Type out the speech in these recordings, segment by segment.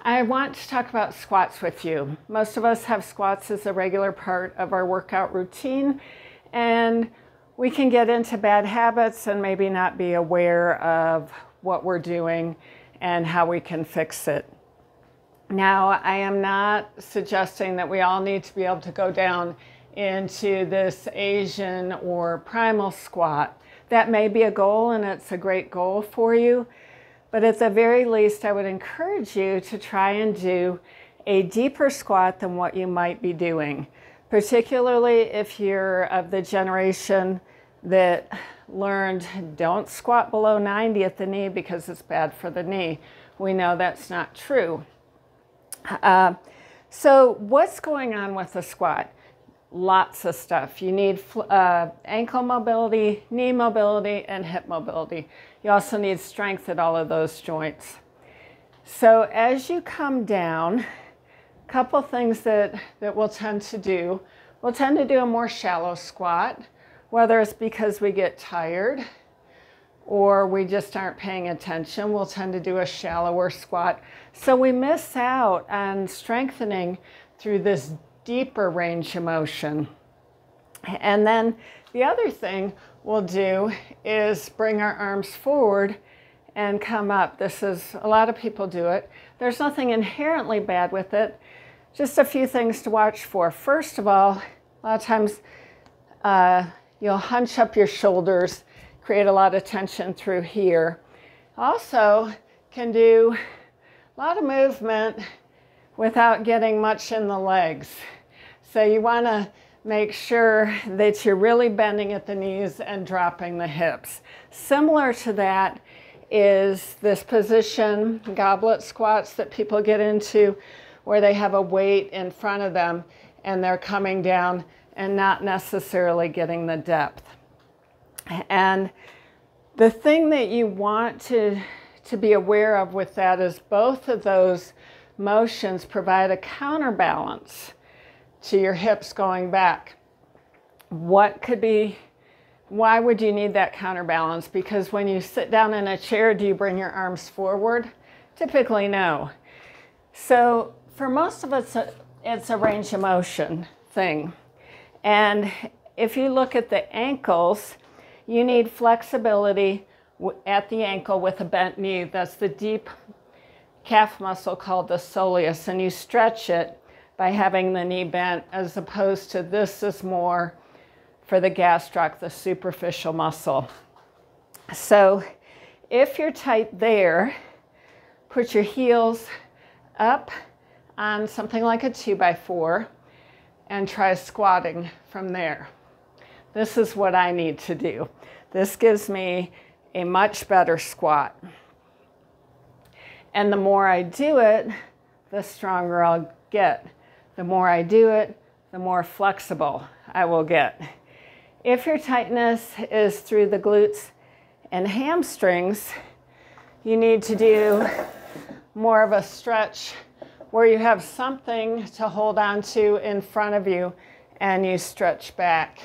I want to talk about squats with you. Most of us have squats as a regular part of our workout routine, and we can get into bad habits and maybe not be aware of what we're doing and how we can fix it. Now, I am not suggesting that we all need to be able to go down into this Asian or primal squat. That may be a goal, and it's a great goal for you. But at the very least, I would encourage you to try and do a deeper squat than what you might be doing, particularly if you're of the generation that learned don't squat below 90 at the knee because it's bad for the knee. We know that's not true. So what's going on with the squat? Lots of stuff. You need ankle mobility, knee mobility, and hip mobility. You also need strength at all of those joints. So as you come down, a couple things that we'll tend to do. We'll tend to do a more shallow squat, whether it's because we get tired or we just aren't paying attention. We'll tend to do a shallower squat. So we miss out on strengthening through this deeper range of motion. And then the other thing we'll do is bring our arms forward and come up. A lot of people do it. There's nothing inherently bad with it. Just a few things to watch for. First of all, a lot of times you'll hunch up your shoulders, create a lot of tension through here. Also can do a lot of movement without getting much in the legs. So you want to make sure that you're really bending at the knees and dropping the hips. Similar to that is this position, goblet squats that people get into, where they have a weight in front of them and they're coming down and not necessarily getting the depth. And the thing that you want to be aware of with that is both of those motions provide a counterbalance to your hips going back. Why would you need that counterbalance? Because when you sit down in a chair, do you bring your arms forward? Typically, no. So for most of us, it's a range of motion thing. And if you look at the ankles, you need flexibility at the ankle with a bent knee. That's the deep calf muscle called the soleus, and you stretch it by having the knee bent, as opposed to this is more for the gastroc, the superficial muscle. So if you're tight there, put your heels up on something like a 2x4 and try squatting from there. This is what I need to do. This gives me a much better squat. And the more I do it, the stronger I'll get. The more I do it, the more flexible I will get. If your tightness is through the glutes and hamstrings, you need to do more of a stretch where you have something to hold on to in front of you and you stretch back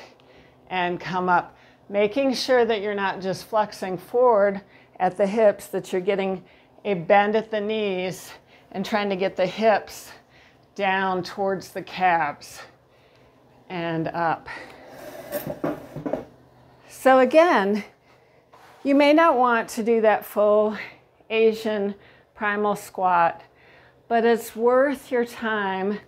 and come up, making sure that you're not just flexing forward at the hips, that you're getting a bend at the knees and trying to get the hips down towards the calves and up. So again, you may not want to do that full Asian primal squat, but it's worth your time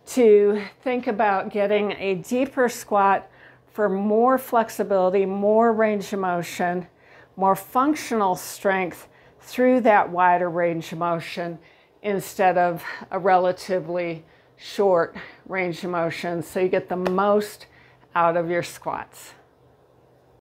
to think about getting a deeper squat for more flexibility, more range of motion, more functional strength through that wider range of motion, instead of a relatively short range of motion, so you get the most out of your squats.